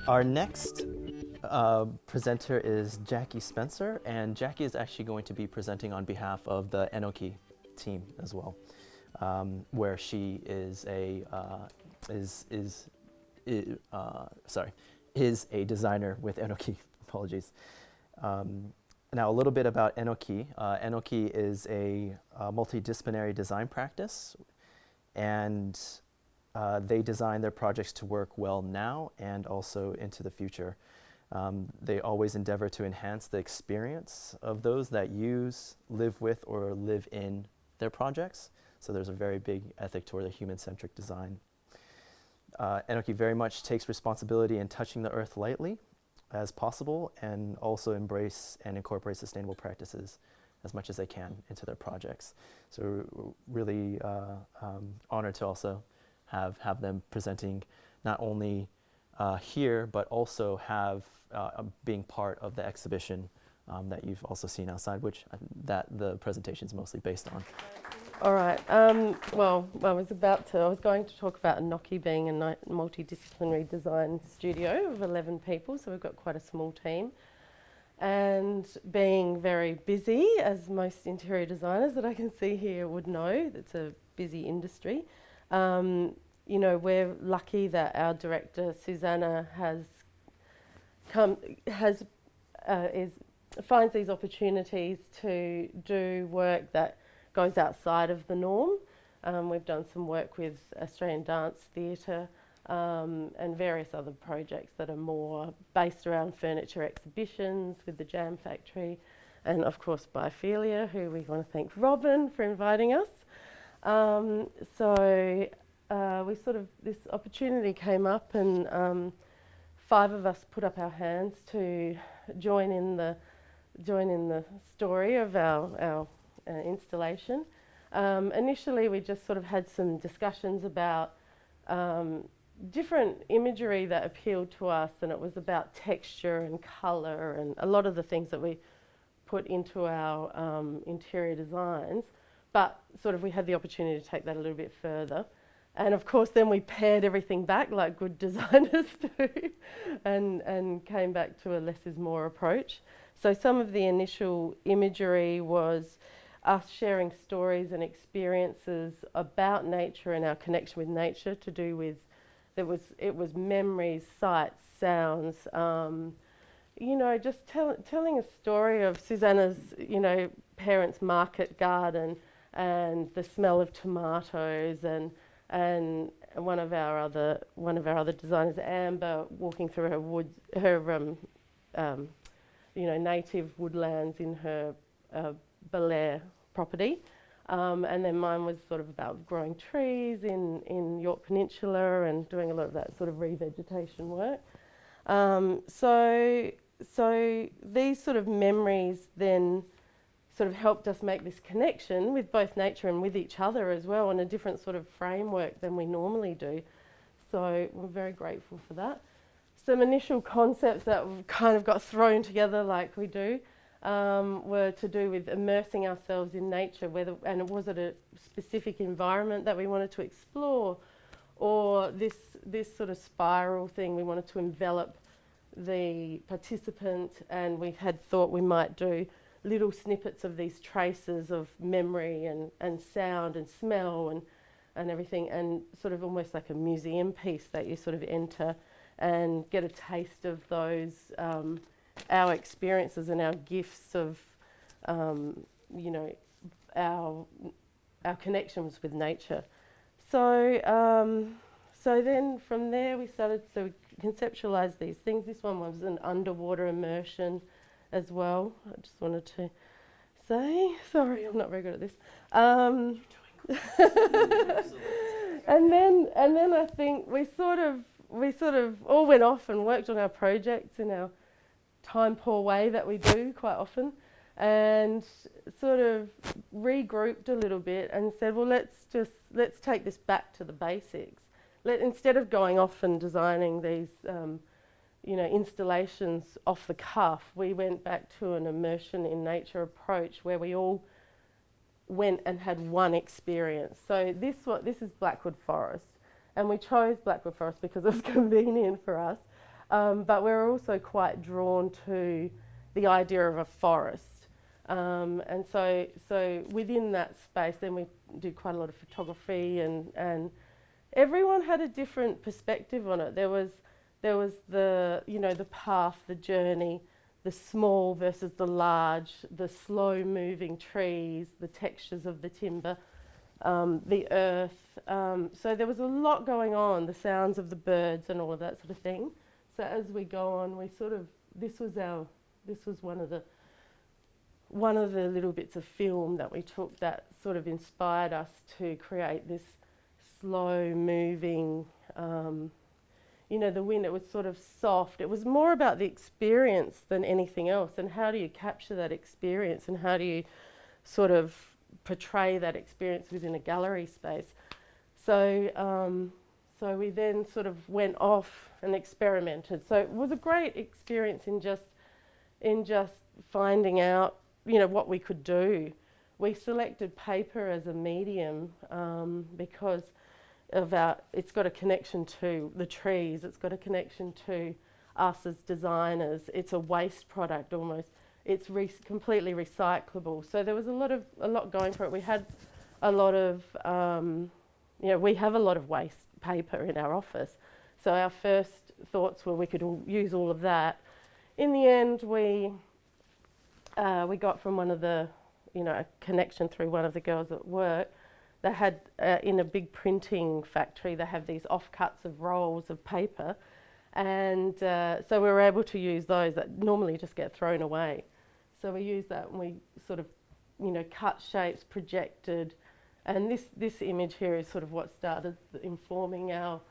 Our next presenter is Jacky Spencer, and Jacky is actually going to be presenting on behalf of the Enoki team as well, where she is a designer with Enoki. Apologies. Now, a little bit about Enoki. Enoki is a multidisciplinary design practice, and they design their projects to work well now and also into the future. They always endeavor to enhance the experience of those that use, live with, or live in their projects. So there's a very big ethic toward the human-centric design. Enoki very much takes responsibility in touching the earth lightly as possible, and also embrace and incorporate sustainable practices as much as they can into their projects. So we're really honored to also have them presenting not only here, but also have being part of the exhibition that you've also seen outside, which that the presentation is mostly based on. All right. Well, I was going to talk about Enoki being a multidisciplinary design studio of 11 people, so we've got quite a small team, and being very busy, as most interior designers that I can see here would know. It's a busy industry. You know, we're lucky that our director Susanna finds these opportunities to do work that goes outside of the norm. We've done some work with Australian Dance Theatre and various other projects that are more based around furniture exhibitions with the Jam Factory, and of course Biophilia, who we want to thank Robin for inviting us. This opportunity came up, and 5 of us put up our hands to join in the story of our installation. Initially, we just sort of had some discussions about different imagery that appealed to us, and it was about texture and colour and a lot of the things that we put into our interior designs. But sort of we had the opportunity to take that a little bit further. And of course, then we pared everything back like good designers do and came back to a less is more approach. So some of the initial imagery was us sharing stories and experiences about nature and our connection with nature, to do with, it was memories, sights, sounds, you know, just telling a story of Susanna's, you know, parents' market garden and the smell of tomatoes, and one of our other designers, Amber, walking through her you know, native woodlands in her Belair property, and then mine was sort of about growing trees in York Peninsula and doing a lot of that sort of revegetation work. So these sort of memories then sort of helped us make this connection with both nature and with each other as well, in a different sort of framework than we normally do. So we're very grateful for that. Some initial concepts that kind of got thrown together like we do were to do with immersing ourselves in nature, and was it a specific environment that we wanted to explore, or this sort of spiral thing we wanted to envelop the participant, and we had thought we might do little snippets of these traces of memory and sound and smell and everything, and sort of almost like a museum piece that you sort of enter and get a taste of those, our experiences and our gifts of, you know, our connections with nature. So then from there we started to conceptualise these things. This one was an underwater immersion as well. I just wanted to say, sorry, I'm not very good at this. And then I think we sort of all went off and worked on our projects in our time poor way that we do quite often, and sort of regrouped a little bit and said, well, let's take this back to the basics. Instead of going off and designing these installations off the cuff. We went back to an immersion in nature approach where we all went and had one experience. So this is Blackwood Forest, and we chose Blackwood Forest because it was convenient for us, but we're also quite drawn to the idea of a forest. And so within that space, then we did quite a lot of photography, and everyone had a different perspective on it. There was the the path, the journey, the small versus the large, the slow moving trees, the textures of the timber, the earth. So there was a lot going on, the sounds of the birds and all of that sort of thing. So as we go on, this was one of the little bits of film that we took that sort of inspired us to create this slow moving, the wind. It was sort of soft. It was more about the experience than anything else, and how do you capture that experience, and how do you sort of portray that experience within a gallery space. So we then sort of went off and experimented. So it was a great experience in just finding out what we could do. We selected paper as a medium because it's got a connection to the trees, it's got a connection to us as designers. It's a waste product almost. It's completely recyclable. So there was a lot going for it. We had a lot of, we have a lot of waste paper in our office. So our first thoughts were we could use all of that. In the end, we got from one of the, a connection through one of the girls at work. They had, in a big printing factory, they have these offcuts of rolls of paper. And so we were able to use those that normally just get thrown away. So we used that, and we sort of, cut shapes, projected. And this image here is sort of what started informing our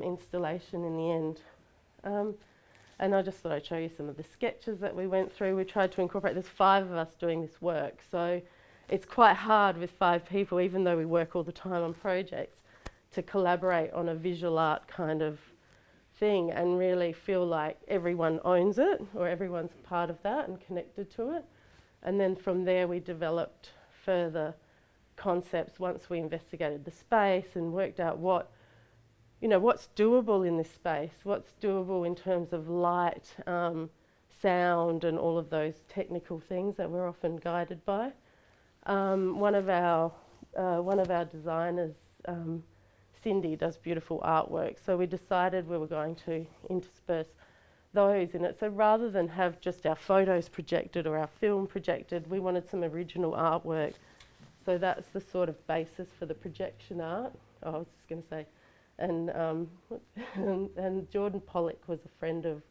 installation in the end. And I just thought I'd show you some of the sketches that we went through. We tried to incorporate, there's 5 of us doing this work. So it's quite hard with 5 people, even though we work all the time on projects, to collaborate on a visual art kind of thing and really feel like everyone owns it, or everyone's part of that and connected to it. And then from there we developed further concepts once we investigated the space and worked out what's doable in this space, what's doable in terms of light, sound, and all of those technical things that we're often guided by. One of our designers, Cindy, does beautiful artwork, so we decided we were going to intersperse those in it. So rather than have just our photos projected or our film projected, we wanted some original artwork. So that's the sort of basis for the projection art. I was just going to say, and Jordan Pollock was a friend of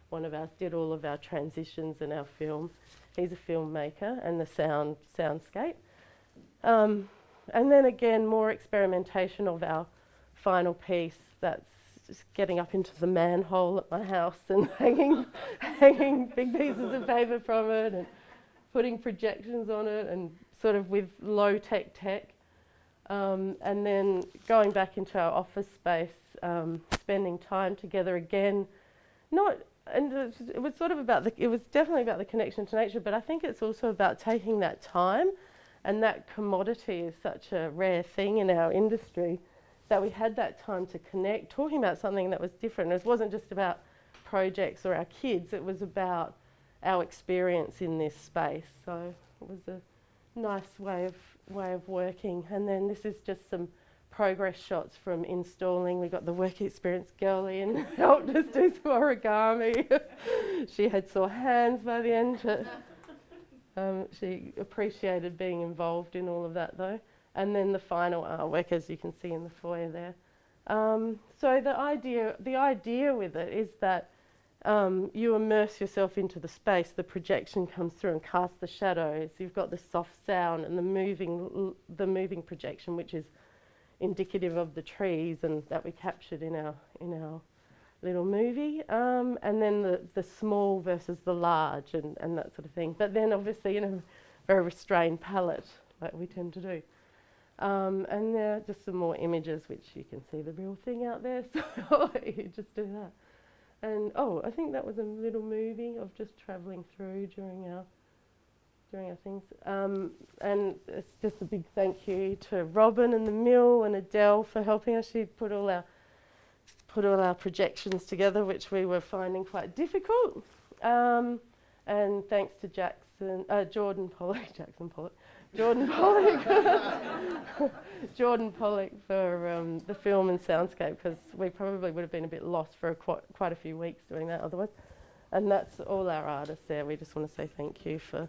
one of ours, did all of our transitions in our film. He's a filmmaker, and the soundscape. And then again, more experimentation of our final piece. That's just getting up into the manhole at my house and hanging big pieces of paper from it and putting projections on it, and sort of with low-tech tech. And then going back into our office space, spending time together again. It was sort of it was definitely about the connection to nature, but I think it's also about taking that time, and that commodity is such a rare thing in our industry, that we had that time to connect, talking about something that was different. It wasn't just about projects or our kids, it was about our experience in this space. So it was a nice way of working. And then this is just some progress shots from installing. We got the work experience girl in, helped us do some origami. She had sore hands by the end, but she appreciated being involved in all of that though. And then the final artwork, as you can see in the foyer there. So the idea with it is that you immerse yourself into the space, the projection comes through and casts the shadows. You've got the soft sound and the moving projection, which is indicative of the trees and that we captured in our little movie. And then the small versus the large and that sort of thing. But then obviously in a very restrained palette, like we tend to do. And there are just some more images, which you can see the real thing out there, so you just do that. And I think that was a little movie of just travelling through during our things. And it's just a big thank you to Robin and the Mill and Adele for helping us. She put all our projections together, which we were finding quite difficult. And thanks to Jordan Pollock for the film and soundscape, because we probably would have been a bit lost for quite a few weeks doing that otherwise. And that's all our artists there. We just want to say thank you for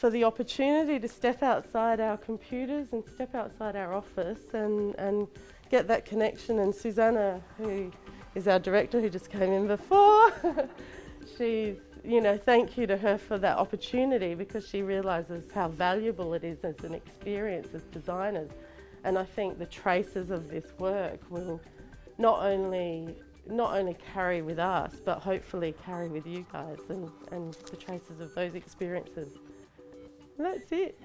the opportunity to step outside our computers and step outside our office and get that connection. And Susanna, who is our director, who just came in before, she's, thank you to her for that opportunity, because she realises how valuable it is as an experience as designers. And I think the traces of this work will not only carry with us, but hopefully carry with you guys and the traces of those experiences. And that's it.